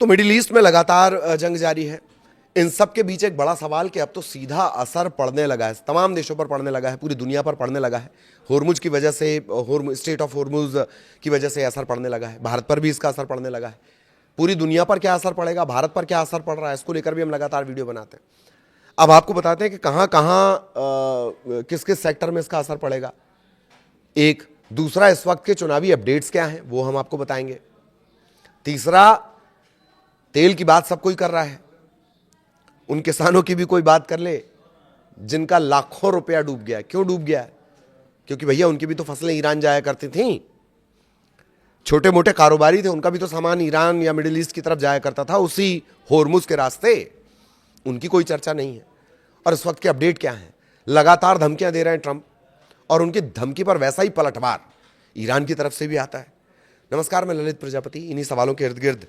तो middle east में लगातार जंग जारी है। इन सब के बीच एक बड़ा सवाल कि अब तो सीधा असर पड़ने लगा है, तमाम देशों पर पड़ने लगा है, पूरी दुनिया पर पड़ने लगा है। होर्मुज की वजह से, स्ट्रेट ऑफ होर्मुज की वजह से असर पड़ने लगा है। भारत पर भी इसका असर पड़ने लगा है। पूरी दुनिया पर क्या असर पड़ेगा, भारत पर क्या असर पड़ रहा है, इसको लेकर भी हम लगातार वीडियो बनाते हैं। अब आपको बताते हैं कि कहाँ कहाँ किस किस सेक्टर में इसका असर पड़ेगा। एक दूसरा, इस वक्त के चुनावी अपडेट्स क्या हैं वो हम आपको बताएंगे। तीसरा, तेल की बात सब कोई कर रहा है, उन किसानों की भी कोई बात कर ले जिनका लाखों रुपया डूब गया। क्यों डूब गया? क्योंकि भैया उनकी भी तो फसलें ईरान जाया करती थीं। छोटे मोटे कारोबारी थे, उनका भी तो सामान ईरान या मिडिल ईस्ट की तरफ जाया करता था, उसी होर्मुज के रास्ते। उनकी कोई चर्चा नहीं है। और इस वक्त के अपडेट क्या है? लगातार धमकियां दे रहे हैं ट्रंप, और उनकी धमकी पर वैसा ही पलटवार ईरान की तरफ से भी आता है। नमस्कार, मैं ललित प्रजापति। इन्हीं सवालों के इर्द गिर्द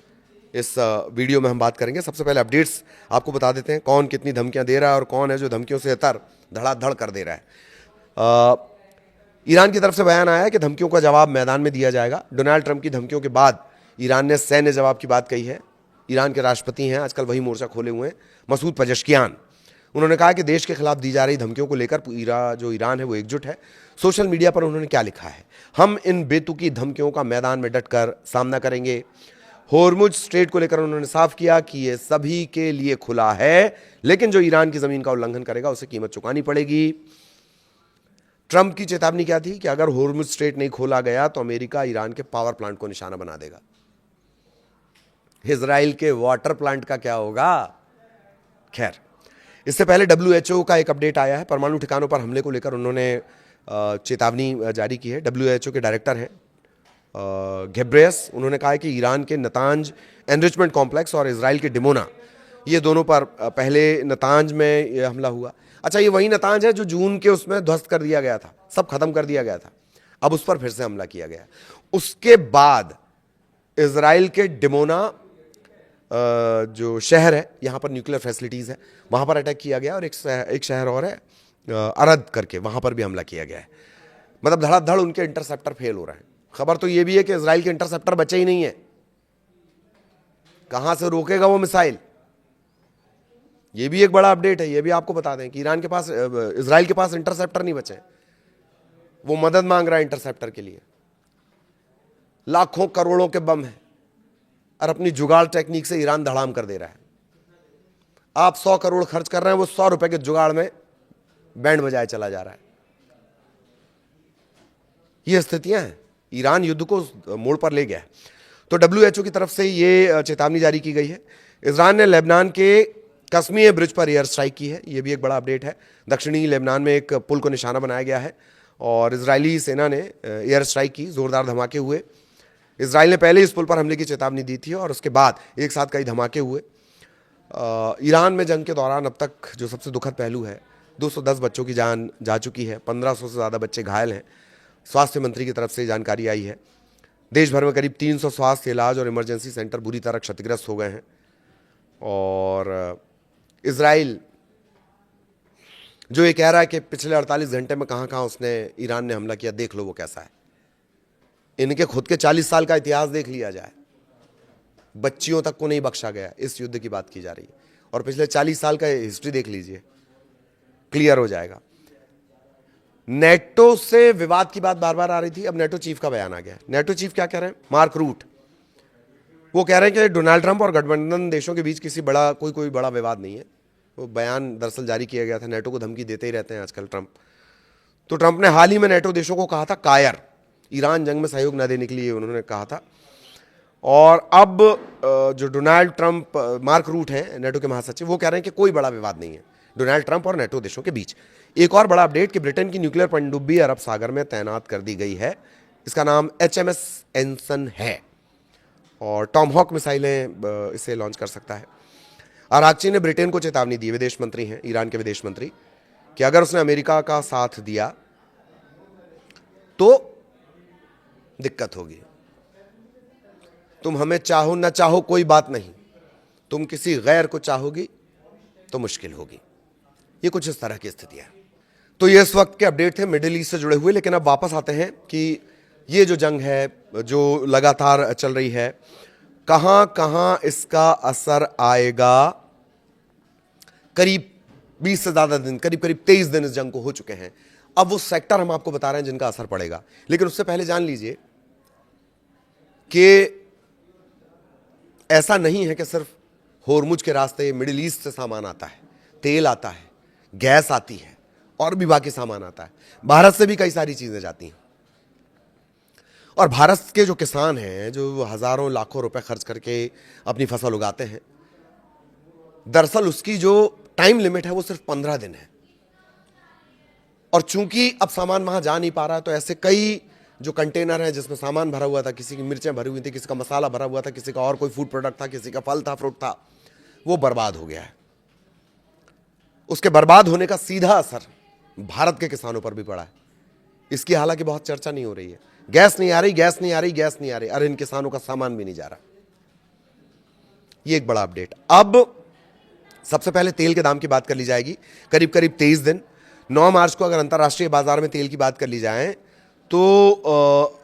इस वीडियो में हम बात करेंगे। सबसे पहले अपडेट्स आपको बता देते हैं, कौन कितनी धमकियां दे रहा है और कौन है जो धमकियों से तर धड़ाधड़ कर दे रहा है। ईरान की तरफ से बयान आया है कि धमकियों का जवाब मैदान में दिया जाएगा। डोनाल्ड ट्रंप की धमकियों के बाद ईरान ने सैन्य जवाब की बात कही है। ईरान के राष्ट्रपति हैं आजकल, वही मोर्चा खोले हुए हैं, मसूद पेजेश्कियान। उन्होंने कहा कि देश के खिलाफ दी जा रही धमकियों को लेकर जो ईरान है वो एकजुट है। सोशल मीडिया पर उन्होंने क्या लिखा है? हम इन बेतुकी धमकियों का मैदान में डटकर सामना करेंगे। होर्मुज स्ट्रेट को लेकर उन्होंने साफ किया कि यह सभी के लिए खुला है, लेकिन जो ईरान की जमीन का उल्लंघन करेगा उसे कीमत चुकानी पड़ेगी। ट्रंप की चेतावनी क्या थी कि अगर होर्मुज स्ट्रेट नहीं खोला गया तो अमेरिका ईरान के पावर प्लांट को निशाना बना देगा। इजराइल के वाटर प्लांट का क्या होगा? खैर, इससे पहले WHO का एक अपडेट आया है। परमाणु ठिकानों पर हमले को लेकर उन्होंने चेतावनी जारी की है। WHO के डायरेक्टर हैं घेब्रेयस। उन्होंने कहा है कि ईरान के नतांज एनरिचमेंट कॉम्प्लेक्स और इजराइल के डिमोना, ये दोनों पर पहले नतांज में यह हमला हुआ। अच्छा, ये वही नतांज है जो जून के उसमें ध्वस्त कर दिया गया था, सब खत्म कर दिया गया था। अब उस पर फिर से हमला किया गया। उसके बाद इजराइल के डिमोना जो शहर है, यहाँ पर न्यूक्लियर फैसिलिटीज़ है, वहाँ पर अटैक किया गया। और एक शहर और है अरद करके, वहाँ पर भी हमला किया गया है। मतलब धड़ाधड़ उनके इंटरसेप्टर फेल हो रहे हैं। खबर तो ये भी है कि इजराइल के इंटरसेप्टर बचे ही नहीं है। कहाँ से रोकेगा वो मिसाइल? ये भी एक बड़ा अपडेट है। ये भी आपको बता दें कि इजराइल के पास इंटरसेप्टर नहीं बचे। वो मदद मांग रहा है इंटरसेप्टर के लिए। लाखों करोड़ों के बम हैं और अपनी जुगाड़ टेक्निक से ईरान धड़ाम कर दे रहा है। आप 100 करोड़ खर्च कर रहे हैं, वो 100 रुपए के जुगाड़ में बैंड बजाए चला जा रहा है। ये स्थितियां हैं। ईरान युद्ध को मोड़ पर ले गया है। तो WHO की तरफ से ये चेतावनी जारी की गई है। इजराइल ने लेबनान के कस्मिया ब्रिज पर एयर स्ट्राइक की है। ये भी एक बड़ा अपडेट है। दक्षिणी लेबनान में एक पुल को निशाना बनाया गया है और इजरायली सेना ने एयर स्ट्राइक की। जोरदार धमाके हुए। इजराइल ने पहले इस पुल पर हमले की चेतावनी दी थी और उसके बाद एक साथ कई धमाके हुए। ईरान में जंग के दौरान अब तक जो सबसे दुखद पहलू है, 210 बच्चों की जान जा चुकी है, 1500 से ज़्यादा बच्चे घायल हैं। स्वास्थ्य मंत्री की तरफ से जानकारी आई है। देश भर में करीब 300 स्वास्थ्य, इलाज और इमरजेंसी सेंटर बुरी तरह क्षतिग्रस्त हो गए हैं। और इजराइल जो ये कह रहा है कि पिछले 48 घंटे में कहाँ कहाँ उसने ईरान ने हमला किया, देख लो वो कैसा है। इनके खुद के 40 साल का इतिहास देख लिया जाए, बच्चियों तक को नहीं बख्शा गया। इस युद्ध की बात की जा रही है और पिछले 40 साल का हिस्ट्री देख लीजिए, क्लियर हो जाएगा। नेटो से विवाद की बात बार बार आ रही थी, अब नेटो चीफ का बयान आ गया। नेटो चीफ क्या कह रहे हैं? मार्क रूट, वो कह रहे हैं कि डोनाल्ड ट्रंप और गठबंधन देशों के बीच किसी बड़ा कोई बड़ा विवाद नहीं है। वो बयान दरअसल जारी किया गया था। नेटो को धमकी देते ही रहते हैं आजकल ट्रंप। तो ट्रंप ने हाल ही में नेटो देशों को कहा था कायर, ईरान जंग में सहयोग न देने के लिए उन्होंने कहा था। और अब जो डोनाल्ड ट्रंप, मार्क रूट हैं नेटो के महासचिव, वो कह रहे हैं कि कोई बड़ा विवाद नहीं है डोनाल्ड ट्रंप और नेटो देशों के बीच। एक और बड़ा अपडेट कि ब्रिटेन की न्यूक्लियर पनडुब्बी अरब सागर में तैनात कर दी गई है। इसका नाम HMS एंसन है और टॉमहॉक मिसाइलें इसे लॉन्च कर सकता है। अरागची ने ब्रिटेन को चेतावनी दी, विदेश मंत्री हैं, ईरान के विदेश मंत्री, कि अगर उसने अमेरिका का साथ दिया तो दिक्कत होगी। तुम हमें चाहो ना चाहो कोई बात नहीं, तुम किसी गैर को चाहोगी तो मुश्किल होगी। ये कुछ इस तरह की स्थितियां। तो ये इस वक्त के अपडेट थे मिडिल ईस्ट से जुड़े हुए। लेकिन अब वापस आते हैं कि ये जो जंग है जो लगातार चल रही है, कहां कहां इसका असर आएगा? करीब 20 से ज्यादा दिन, करीब करीब 23 दिन इस जंग को हो चुके हैं। अब वो सेक्टर हम आपको बता रहे हैं जिनका असर पड़ेगा, लेकिन उससे पहले जान लीजिए कि ऐसा नहीं है कि सिर्फ होर्मुज के रास्ते मिडिल ईस्ट से सामान आता है, तेल आता है, गैस आती है, और भी बाकी सामान आता है। भारत से भी कई सारी चीजें जाती हैं। और भारत के जो किसान हैं, जो हजारों लाखों रुपए खर्च करके अपनी फसल उगाते हैं, दरअसल उसकी जो टाइम लिमिट है वो सिर्फ 15 दिन है। और चूंकि अब सामान वहां जा नहीं पा रहा है, तो ऐसे कई जो कंटेनर हैं जिसमें सामान भरा हुआ था, किसी की मिर्चें भरी हुई थी, किसी का मसाला भरा हुआ था, किसी का और कोई फूड प्रोडक्ट था, किसी का फल था, फ्रूट था, वो बर्बाद हो गया है। उसके बर्बाद होने का सीधा असर भारत के किसानों पर भी पड़ा है। इसकी हालांकि बहुत चर्चा नहीं हो रही है। गैस नहीं आ रही, गैस नहीं आ रही, गैस नहीं आ रही, अरे इन किसानों का सामान भी नहीं जा रहा। ये एक बड़ा अपडेट। अब सबसे पहले तेल के दाम की बात कर ली जाएगी। करीब करीब 23 दिन, 9 मार्च को अगर अंतर्राष्ट्रीय बाजार में तेल की बात कर ली जाए तो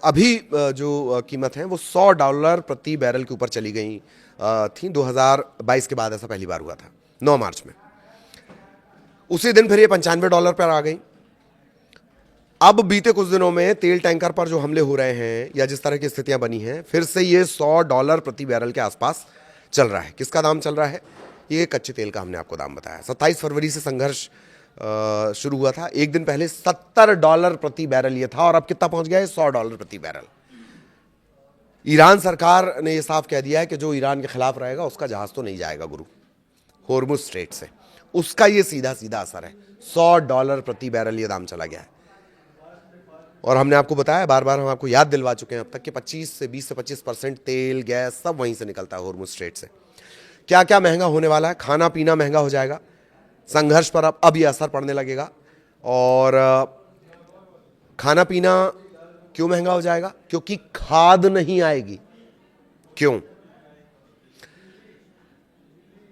अभी जो कीमत है वो $100 प्रति बैरल के ऊपर चली गई थी। 2022 के बाद ऐसा पहली बार हुआ था 9 मार्च में। उसी दिन फिर ये $95 पर आ गई। अब बीते कुछ दिनों में तेल टैंकर पर जो हमले हो रहे हैं या जिस तरह की स्थितियां बनी हैं, फिर से ये $100 प्रति बैरल के आसपास चल रहा है। किसका दाम चल रहा है? ये कच्चे तेल का हमने आपको दाम बताया। 27 फरवरी से संघर्ष शुरू हुआ था। एक दिन पहले $70 प्रति बैरल ये था, और अब कितना पहुंच गया है? $100 प्रति बैरल। ईरान सरकार ने यह साफ कह दिया है कि जो ईरान के खिलाफ रहेगा उसका जहाज तो नहीं जाएगा गुरु, होर्मुज स्ट्रेट से। उसका ये सीधा सीधा असर है। $100 प्रति बैरल ये दाम चला गया है। और हमने आपको बताया, बार बार हम आपको याद दिलवा चुके हैं अब तक कि 20 से 25% तेल, गैस सब वहीं से निकलता है, होर्मुज स्ट्रेट से। क्या क्या महंगा होने वाला है? खाना पीना महंगा हो जाएगा। संघर्ष पर अब यह असर पड़ने लगेगा। और खाना पीना क्यों महंगा हो जाएगा? क्योंकि खाद नहीं आएगी। क्यों?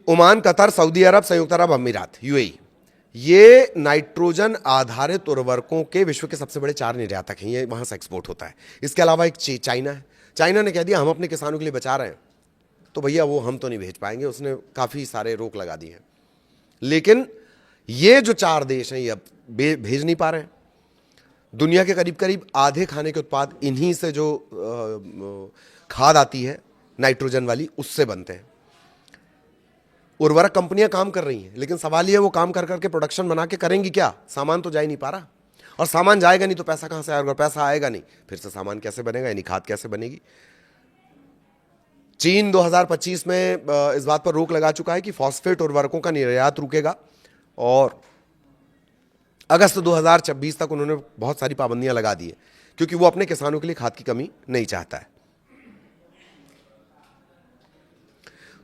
ओमान, कतर, सऊदी अरब, संयुक्त अरब अमीरात, यूएई, ये नाइट्रोजन आधारित उर्वरकों के विश्व के सबसे बड़े 4 निर्यातक हैं। ये वहां से एक्सपोर्ट होता है। इसके अलावा एक चाइना है। चाइना ने कह दिया हम अपने किसानों के लिए बचा रहे हैं, तो भैया वो हम तो नहीं भेज पाएंगे। उसने काफी सारे रोक लगा दी हैं। लेकिन ये जो 4 देश हैं ये अब भेज नहीं पा रहे हैं। दुनिया के करीब करीब आधे खाने के उत्पाद इन्हीं से जो खाद आती है नाइट्रोजन वाली, उससे बनते हैं। उर्वरक कंपनियां काम कर रही हैं, लेकिन सवाल ये है वो काम कर करके प्रोडक्शन बना के करेंगी क्या? सामान तो जा ही नहीं पा रहा। और सामान जाएगा नहीं तो पैसा कहां से आएगा? पैसा आएगा नहीं फिर से सामान कैसे बनेगा, यानी खाद कैसे बनेगी? चीन 2025 में इस बात पर रोक लगा चुका है कि फॉस्फेट उर्वरकों का निर्यात रुकेगा, और अगस्त 2026 तक उन्होंने बहुत सारी पाबंदियां लगा दी है, क्योंकि वो अपने किसानों के लिए खाद की कमी नहीं चाहता है।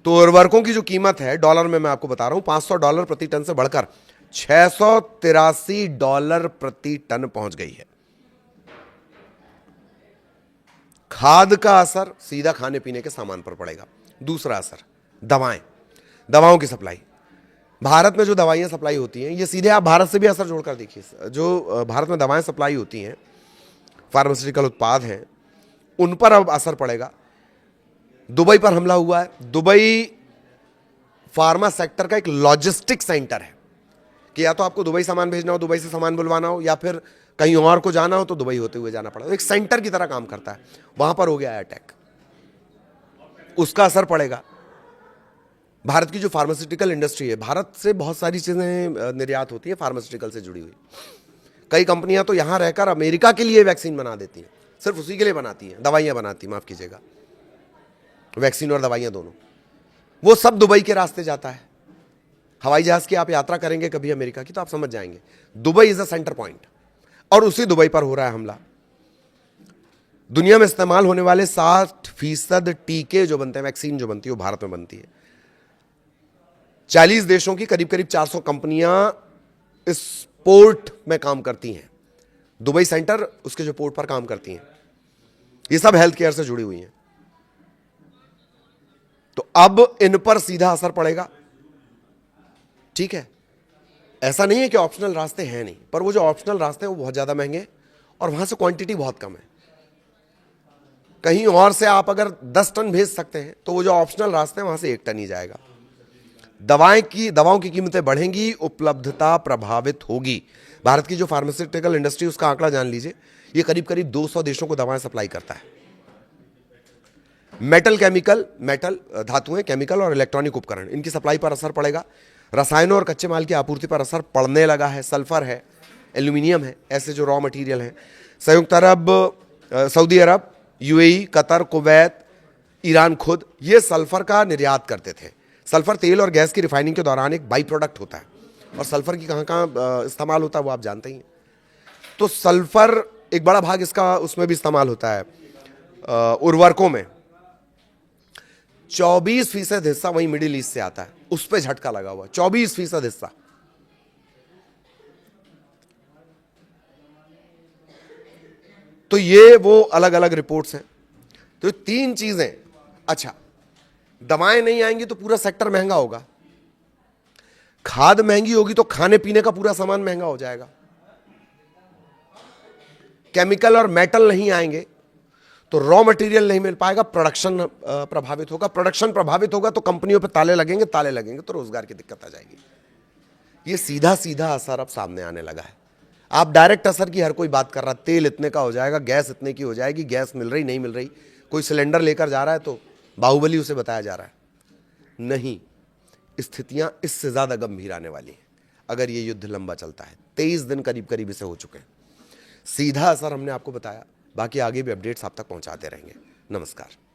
तो उर्वरकों की जो कीमत है डॉलर में मैं आपको बता रहा हूं, $500 प्रति टन से बढ़कर $683 प्रति टन पहुंच गई है। खाद का असर सीधा खाने पीने के सामान पर पड़ेगा। दूसरा असर, दवाएं, दवाओं की सप्लाई। भारत में जो दवाइयां सप्लाई होती हैं, ये सीधे आप भारत से भी असर जोड़कर देखिए। जो भारत में दवाएं सप्लाई होती हैं, फार्मास्यूटिकल उत्पाद हैं, उन पर अब असर पड़ेगा। दुबई पर हमला हुआ है। दुबई फार्मा सेक्टर का एक लॉजिस्टिक सेंटर है कि या तो आपको दुबई सामान भेजना हो, दुबई से सामान बुलवाना हो, या फिर कहीं और को जाना हो तो दुबई होते हुए जाना पड़ा। एक सेंटर की तरह काम करता है। वहां पर हो गया है अटैक, उसका असर पड़ेगा। भारत की जो फार्मास्यूटिकल इंडस्ट्री है, भारत से बहुत सारी चीजें निर्यात होती है फार्मास्यूटिकल से जुड़ी हुई। कई कंपनियां तो यहां रहकर अमेरिका के लिए वैक्सीन बना देती हैं, सिर्फ उसी के लिए बनाती हैं, दवाइयां बनाती, माफ कीजिएगा, वैक्सीन और दवाइयां दोनों। वो सब दुबई के रास्ते जाता है। हवाई जहाज की आप यात्रा करेंगे कभी अमेरिका की तो आप समझ जाएंगे, Dubai is a centre point, और उसी दुबई पर हो रहा है हमला। दुनिया में इस्तेमाल होने वाले 60% टीके जो बनते हैं, वैक्सीन जो बनती है, वो भारत में बनती है। 40 देशों की करीब करीब 400 कंपनियां इस पोर्ट में काम करती हैं। दुबई सेंटर उसके जो पोर्ट पर काम करती हैं, ये सब हेल्थ केयर से जुड़ी हुई हैं। तो अब इन पर सीधा असर पड़ेगा। ठीक है, ऐसा नहीं है कि ऑप्शनल रास्ते हैं नहीं, पर वो जो ऑप्शनल रास्ते हैं वो बहुत ज्यादा महंगे हैं और वहां से क्वांटिटी बहुत कम है। कहीं और से आप अगर 10 टन भेज सकते हैं तो वो जो ऑप्शनल रास्ते हैं वहां से 1 टन ही जाएगा। दवाओं की कीमतें बढ़ेंगी, उपलब्धता प्रभावित होगी। भारत की जो फार्मास्यूटिकल इंडस्ट्री, उसका आंकड़ा जान लीजिए, ये करीब करीब 200 देशों को दवाएं सप्लाई करता है। मेटल धातुएं, केमिकल और इलेक्ट्रॉनिक उपकरण, इनकी सप्लाई पर असर पड़ेगा। रसायनों और कच्चे माल की आपूर्ति पर असर पड़ने लगा है। सल्फर है, एल्यूमिनियम है, ऐसे जो रॉ मटेरियल हैं। सऊदी अरब, यूएई, कतर, कुवैत, ईरान खुद ये सल्फर का निर्यात करते थे। सल्फर तेल और गैस की रिफाइनिंग के दौरान एक बाई प्रोडक्ट होता है, और सल्फर की कहाँ कहाँ इस्तेमाल होता है वो आप जानते ही हैं। तो सल्फर एक बड़ा भाग इसका उसमें भी इस्तेमाल होता है, उर्वरकों में। 24% हिस्सा वही मिडिल ईस्ट से आता है, उस पर झटका लगा हुआ। 24% हिस्सा। तो ये वो अलग अलग रिपोर्ट्स हैं। तो 3 चीजें। अच्छा, दवाएं नहीं आएंगी तो पूरा सेक्टर महंगा होगा, खाद महंगी होगी तो खाने पीने का पूरा सामान महंगा हो जाएगा, केमिकल और मेटल नहीं आएंगे तो रॉ मटेरियल नहीं मिल पाएगा, प्रोडक्शन प्रभावित होगा। प्रोडक्शन प्रभावित होगा तो कंपनियों पे ताले लगेंगे तो रोजगार की दिक्कत आ जाएगी। ये सीधा सीधा असर अब सामने आने लगा है। आप डायरेक्ट असर की हर कोई बात कर रहा है, तेल इतने का हो जाएगा, गैस इतने की हो जाएगी, गैस मिल रही नहीं मिल रही। कोई सिलेंडर लेकर जा रहा है तो बाहुबली उसे बताया जा रहा है। नहीं, स्थितियां इससे ज्यादा गंभीर आने वाली हैं अगर ये युद्ध लंबा चलता है। 23 दिन करीब करीब इसे हो चुके हैं। सीधा असर हमने आपको बताया, बाकी आगे भी अपडेट्स आप तक पहुंचाते रहेंगे। नमस्कार।